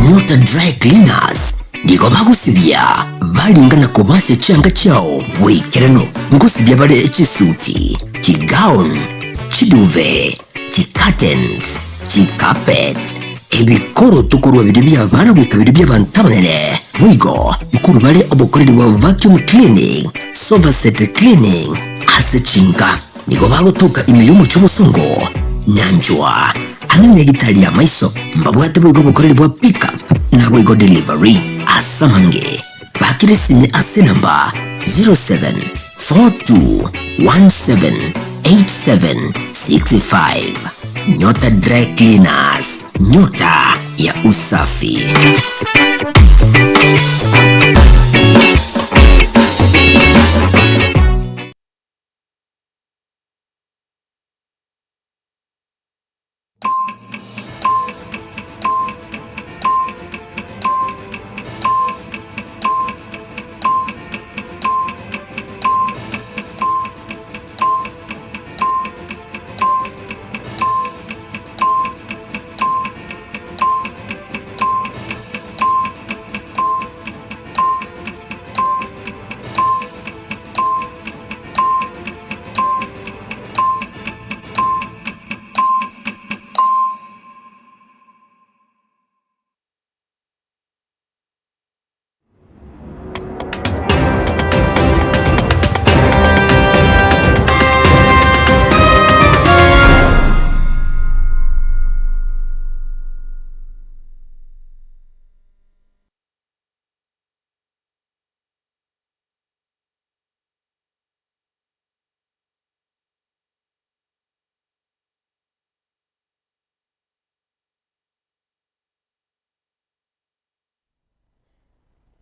Nyota Dry Cleaners niko bagusibya balingana kubase cyanga cyao wekerano ngusibya bale chisuti chigown chiduve chicurtains chicarpet ebikoro tukurwa bidibya bana bikabiri by'abantabanene wigo mukuru bale obukoreri wa vacuum cleaning sofa set cleaning asechinga niko bagutuka imiyomo cy'umusongo nyanjwa hanene gitali ya maiso mbabwate bwigo bukoreri bwa pickup na bwigo delivery asamange bakirisine ase namba 0742178765. Nyota Dry Cleaners, nyota ya usafi.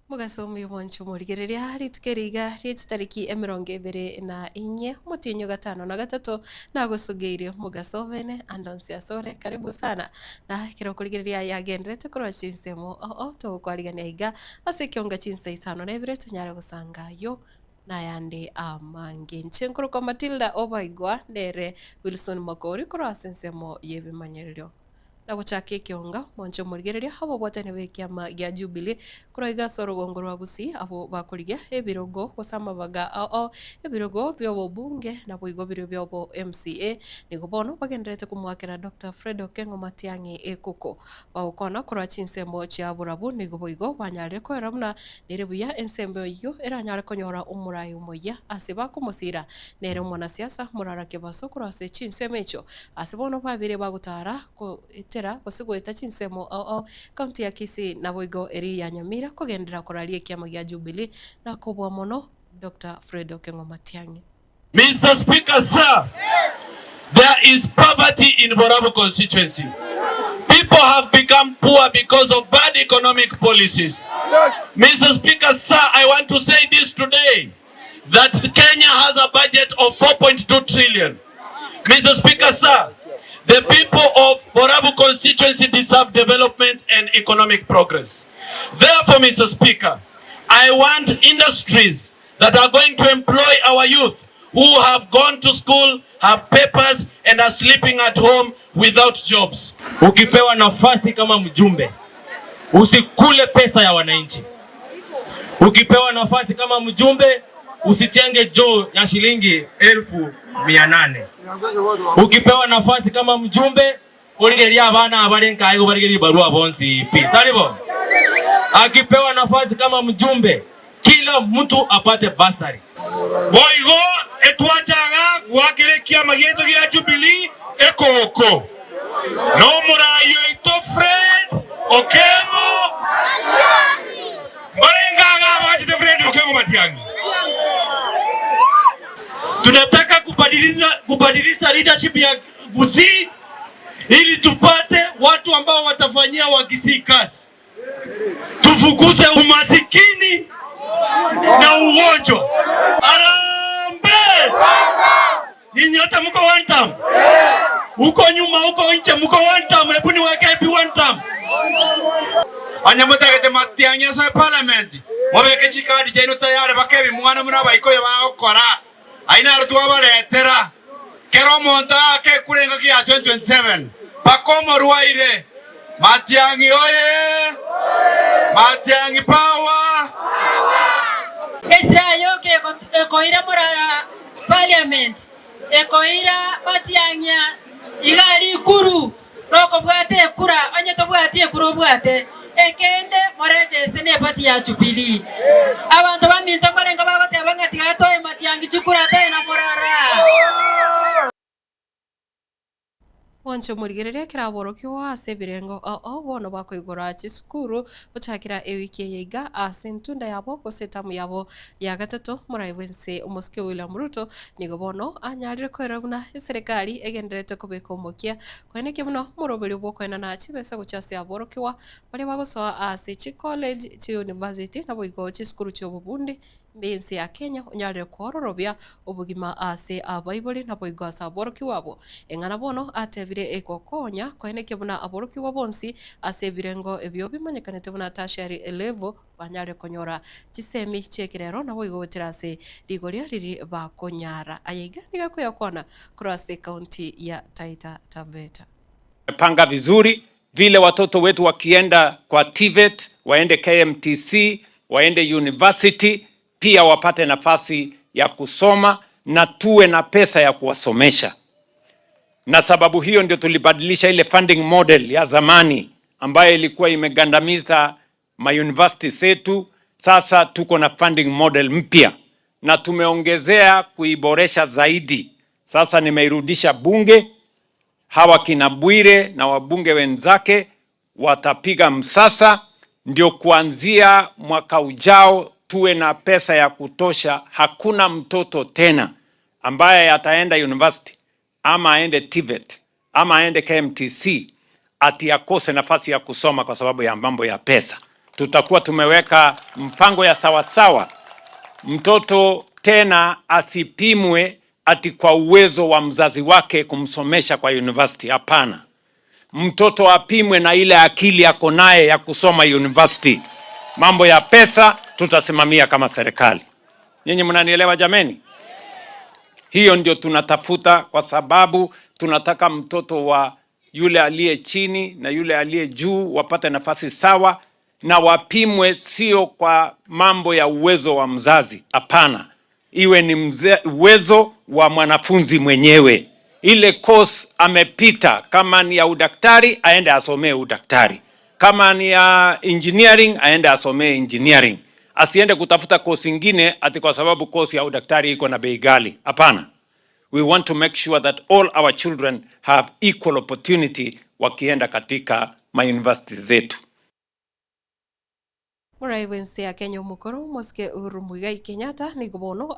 Mugasomi wanchu murigereria hari tukeriga ritariki 24 mutinyo gatano na gatatu na gusugeire mugasovene andonsia sore karibu sana na kiro kurigereria yagendete kuro chinsemo to kwarigania iga asekionga chinsa isano na ibire tunyara gusanga yo na yande amange nchenkuru kwa Matilda Obaigwa ndere Wilson Makori kuro asensemo yebe manyerero na guchake kionga mwancho murigereria habo bwatene bekiama gya Jubilee kuroiga sorogongo rwa gusi abo bakurigia ebirogo kusama baga ebirogo byo bunge na bwigo biro byo MCA nigobono bagenderete kumwakira Dr. Fred Okengo Matiang'i ekoko baukona kurwa chinsembo cha burabu nigoboigo banyare ko ramna nerebuya ensembo yo eranyare konyora umurai umoya asiba kumusira nere mwana siasa murara kebaso kurwa se chinsemecho asibono babire bagutara ko kusigweta chinsemo kaunti ya Kisii na bwigo eri ya Nyamira kugendera kuralie kiama gya Jubilee na kubwa mono Dr. Fred Okengo Matiang'i. Mr. Speaker, sir, there is poverty in Borabu constituency. People have become poor because of bad economic policies. Yes. Mr. Speaker, sir, I want to say this today, that Kenya has a budget of 4.2 trillion. Mr. Speaker, sir, the people of Borabu constituency deserve development and economic progress. Therefore, Mr. Speaker, I want industries that are going to employ our youth who have gone to school, have papers, and are sleeping at home without jobs. Ukipewa nafasi kama mjumbe, usikule pesa ya wananchi. Ukipewa nafasi kama mjumbe, usichenge joo ya shilingi 1,800. Ukipewa nafasi kama mjumbe, urigeria abana abarenka ayo barigeri barua bonsi talibo. Akipewa nafasi kama mjumbe, kila mtu apate basari. Boigo etwachaga gwakire kiama gyetu gya Jubilee ekoko. No murayo ito Fred Okengo Matiang'i. Barenga abajite Fred Okengo Matiang'i. Tunataka kubadilisha leadership ya Gusii ili tupate watu ambao watafanyia Wakisii kazi. Tufukuze umasikini na ugonjwa. Arambe! Nyinyi hata mko one term. Uko nyuma, uko nje, mko one term. Hebu niweke one term. Anyamutagete Matiang'i sa parliament. Mwabeke chikadi jaino tayari bakebi mwana muna baiko ya bakora. Aina arutwa baletera monta ke kurenga kia 2027 pakomo ruaire Matiang'i oye Matiang'i power Israel ke ekoira mora parliament ekoira Matiang'i igari kuru roko bwate kura onye to bwate kuru bwate ekende moreje stene pati ya Jubilee abantu baminto malenga babateba ngati gatoye Matiang'i chikura tena morara Wancho murigereria kiraborokiwa ase birengo bono bakoigora chisukuru guchakira ewiki yeiga ase ntunda yabo gosetamu yabo ya gatatu muraiwense umuske William Ruto nigo bono anyarire kwerabuna serikali egenderete kubeka umukia kweneke buno muroberi bwo kwena na chibesa guchase aborokiwa bari bagosoa ase chi college chi university nabo igo chisukuru cy'obubundi mbenzi ya Kenya unyarire kororobya ubugima ase abaiboli nabo igo ase aborokiwabo engana bono atebire ekokonya kweneke buna aborokiwa bonsi ase birengo ebyo bimanyekanete buna tertiary level banyare konyora chisemi chekirero nabo igo tirase rigoria riri bakonyara ayiga niga kuyakona cross county ya Taita Taveta. Panga vizuri vile watoto wetu wakienda kwa TVET, waende KMTC, waende university, pia wapate nafasi ya kusoma na tuwe na pesa ya kuwasomesha. Na sababu hiyo ndio tulibadilisha ile funding model ya zamani ambayo ilikuwa imegandamiza mauniversity zetu. Sasa tuko na funding model mpya na tumeongezea kuiboresha zaidi. Sasa nimeirudisha bunge, hawa kina Bwire na wabunge wenzake watapiga msasa ndio kuanzia mwaka ujao tuwe na pesa ya kutosha. Hakuna mtoto tena ambaye ataenda university ama aende TVET ama aende KMTC ati akose nafasi ya kusoma kwa sababu ya mambo ya pesa. Tutakuwa tumeweka mpango ya sawasawa. Mtoto tena asipimwe ati kwa uwezo wa mzazi wake kumsomesha kwa university. Hapana. Mtoto apimwe na ile akili yako naye ya kusoma university. Mambo ya pesa tutasimamia kama serikali. Nyinyi mnanielewa jameni? Hiyo ndio tunatafuta, kwa sababu tunataka mtoto wa yule aliye chini na yule aliye juu wapate nafasi sawa na wapimwe sio kwa mambo ya uwezo wa mzazi. Hapana. Iwe ni uwezo wa mwanafunzi mwenyewe. Ile course amepita, kama ni ya udaktari aende asomee udaktari. Kama ni ya engineering aende asomee engineering. Asiende kutafuta course nyingine ati kwa sababu course ya udaktari iko na bei ghali. Hapana. We want to make sure that all our children have equal opportunity wakienda katika mauniversity zetu. Muraiwense ya Kenya umukoro moske Uhuru Muigai Kenyatta nigobono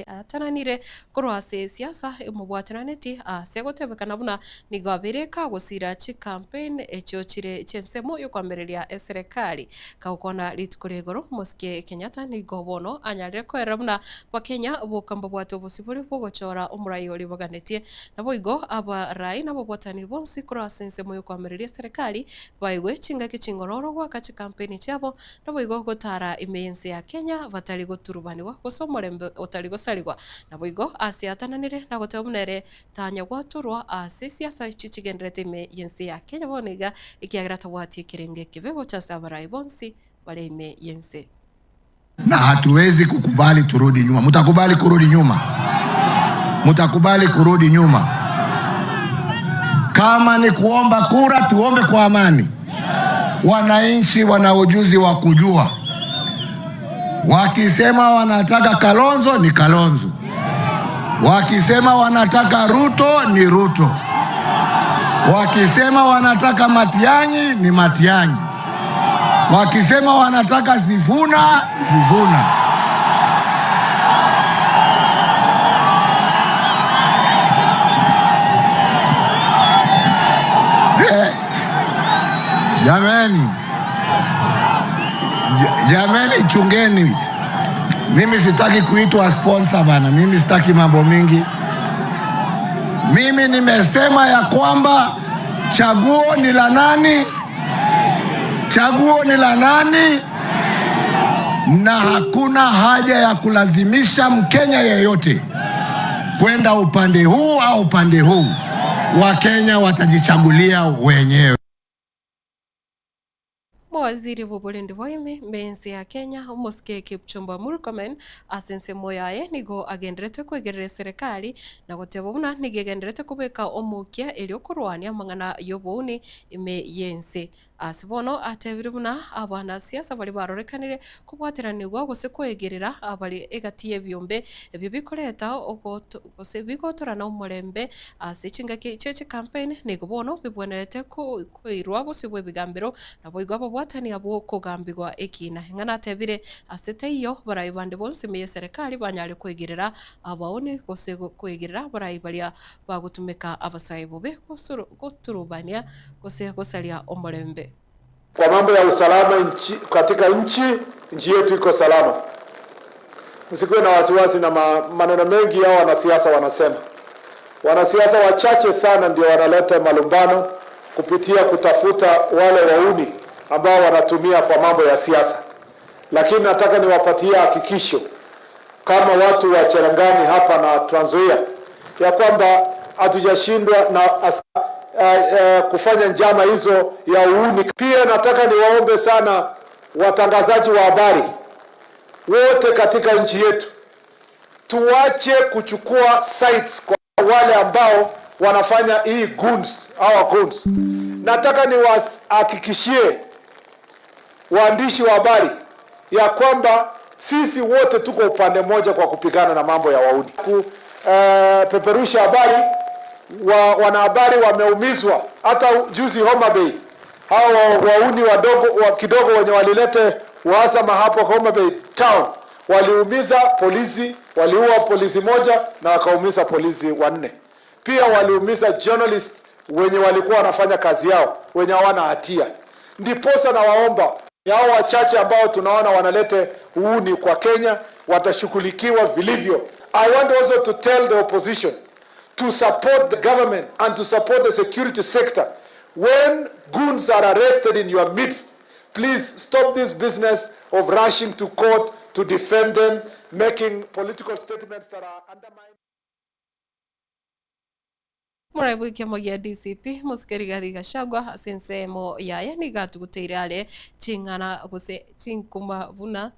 atananire korwase siasa imubwatiraneti segotebekana buna nigabireka gusira chi campaign echochire chensemo yo kwambereria serikali kaukona litkuregoro moske Kenyatta nigobono anyarire kwera buna bakenya bokambo bwato busiburi bogochora umurai oli baganetie nabo igo abarai nabo bwatani bonsi korwase nsemo yo kwambereria serikali baigwe chinga kichingororo gwa kachi campaign chabo nabo igo gotara imense ya Kenya batari goturubaniwa gusomorembe otari gosaligwa nabo igo asiatananire na gotebunere tanya gwaturwa siasa chichigenderete imense ya Kenya boniga ikiagira tawati kirenge kibego cha sabarai bonsi bale imense na hatuwezi kukubali turudi nyuma. Mtakubali kurudi nyuma? Mtakubali kurudi nyuma? Kama ni kuomba kura, tuombe kwa amani. Wananchi wana ujuzi wa kujua. Wakisema wanataka Kalonzo ni Kalonzo. Wakisema wanataka Ruto ni Ruto. Wakisema wanataka Matiang'i ni Matiang'i. Wakisema wanataka Sifuna, Sifuna. Jameni chungeni. Mimi sitaki kuitwa sponsor bana. Mimi sitaki mambo mingi. Mimi nimesema ya kwamba chaguo ni la nani? Chaguo ni la nani? Na hakuna haja ya kulazimisha Mkenya yeyote kwenda upande huu au upande huu. Wakenya watajichagulia wenyewe. Mawaziri b'obulinzi bw'oime b'ensi ya Kenya Muske Kipchumba Murkomen asense moyaye nigo agenderete kwegerera serikali na guteba buna nigegenderete kubika omukia elio kurwania mang'ana y'obuuni ime yense asibono atebire buna abana siasa bali barorekanire kubwateranirwa gose kwegerera abali egati y'ebyombe ebyo bikoreta gose bigotorana omurembe asicingaki cheche campaign nigo bono bibwenerete kuirwa gose bwebigambiro nabo igwabo bwatani abo kugambirwa ekina ng'ana atebire asete iyo barayi bande bonse meye serikali banyare kwegerera abaone gose kwegerera barayi balia bagutumika abasayi bobe goturubania gose gosalia omurembe. Kwa mambo ya usalama katika nchi yetu iko salama. Msikuwe na wasiwasi na maneno mengi yao wanasiasa wanasema. Wanasiasa wachache sana ndio wanaleta malumbano kupitia kutafuta wale wauni ambao wanatumia kwa mambo ya siasa. Lakini nataka niwapatie hakikisho kama watu wa Cherangani hapa na Trans Nzoia ya kwamba hatujashindwa na kufanya njama hizo ya uuni. Pia nataka niwaombe sana watangazaji wa habari wote katika nchi yetu, tuache kuchukua sites kwa wale ambao wanafanya hii goons. Nataka niwahakikishie waandishi wa habari ya kwamba sisi wote tuko upande mmoja kwa kupigana na mambo ya wauni. Peperusha habari wanahabari wameumizwa, hata juzi Homa Bay hao wauni wadogo kidogo wenye walilete uhasama hapo Homa Bay town waliumiza polisi, waliua polisi moja na wakaumiza polisi 4. Pia waliumiza journalist wenye walikuwa wanafanya kazi yao wenye hawana hatia. Ndiposa na waomba hao wachache ambao tunaona wanalete uuni kwa Kenya watashughulikiwa vilivyo. I want also to tell the opposition to support the government and to support the security sector. When goons are arrested in your midst, please stop this business of rushing to court to defend them, making political statements that are undermined. Muraibu kiamo gia DCP Musikeri Gathi Gachagua asensemo yaye ni gatuguteire ale chingana gose chinkuma buna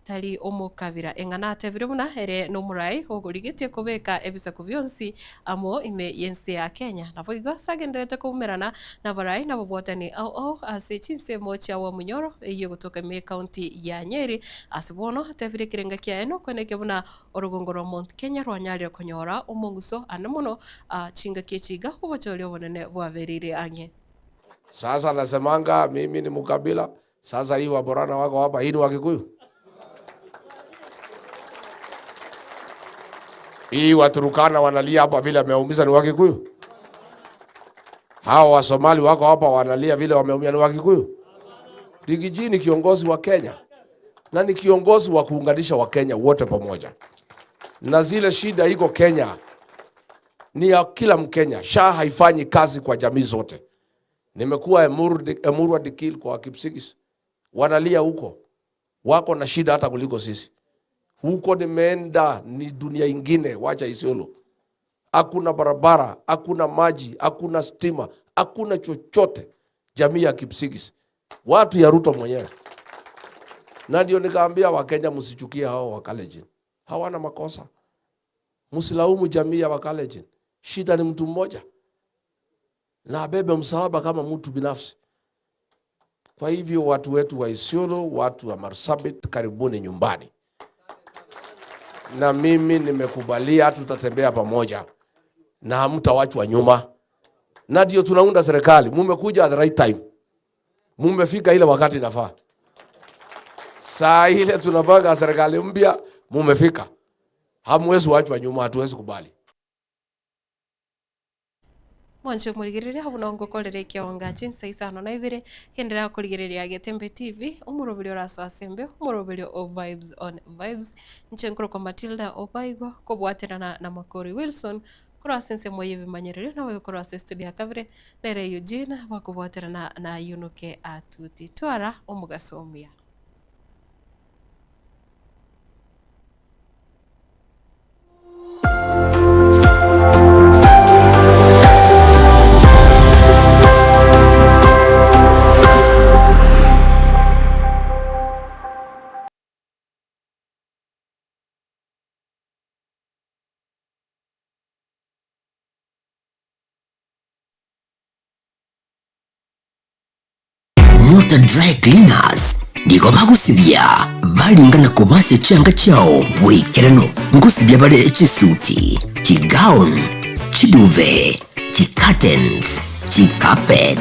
tali omukabira eng'ana atebire buna ere no murai ogurigitie kubeka ebisaku byonsi amo ime yense ya Kenya nabo igo sagenderete kumerana na barai nabo bwatani au ase chinsemo cha wa munyoro iyo gutoka me county ya Nyeri asibono atebire kirenga kia eno kweneke buna orugongoro Mount Kenya rwanyarire konyora omunguso anamono chinga kichiga kubotolio bonene bwaverire anye. Sasa nasemanga mimi ni mukabila, sasa hii waborana wako hapa hii ni wa Kikuyu. Hii Waturukana wanalia hapa vile wameumiza ni wa Kikuyu. Hao wa Somali wako hapa wanalia vile wameumia ni wa Kikuyu. Rigiji ni kiongozi wa Kenya. Na ni kiongozi wa kuunganisha wa Kenya wote pamoja. Na zile shida iko Kenya ni ya kila Mkenya. SHA haifanyi kazi kwa jamii zote. Nimekuwa Emurua Dikil kwa Kipsigis. Wanalia huko. Wako na shida hata kuliko sisi. Huko nimeenda ni dunia ingine, wacha Isiolo. Hakuna barabara, hakuna maji, hakuna stima, hakuna chochote. Jamii ya Kipsigis. Watu ya Ruto mwenyewe. Na ndio nikaambia Wakenya msichukie hao wa Kalenjin. Hawana makosa. Msilaumu jamii ya Kalenjin. Shida ni mtu mmoja. Na abebe msalaba kama mtu binafsi. Kwa hivyo watu wetu wa Isiolo, watu wa Marsabit, karibuni nyumbani. Na mimi nimekubalia tutatembea pamoja. Na hamtawachwa nyuma. Na ndio tunaunda serikali. Mumekuja at the right time. Mumefika ile wakati inafaa. Saa ile tunapanga serikali mpya, mumefika. Hamwezi wachwa nyuma, hatuwezi kubali. Mwanche murigirire habunongo kolere kionga chinsa isano na ibire kendera kuligirire Getembe TV umurobili oraso asembe umurobili of vibes on vibes nchenkro kwa Matilda Obaigo kobwaterana na Makori Wilson kura sense moye bimanyerere na we kura studio akavire nere Eugene bakobwaterana na Yunuke atuti twara omugasomia. Nyota Dry Cleaners nigo bagusibia balingana komase changa chao wikerano ngusibia bale chisuti chigown chiduve chicurtains chicarpet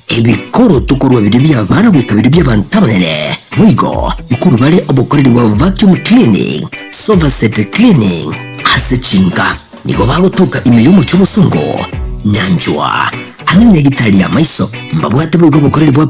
ebikoro tukurwa bidibia bana bikabidibia bantabanene mwigo mkuru bale obokoreri wa vacuum cleaning sofa set cleaning ase chinga nigo bagotuka imiyomo cy'umusongo nyanjwa hamwe n'igitari ya maiso mbabwate bwigo obokoreri bwa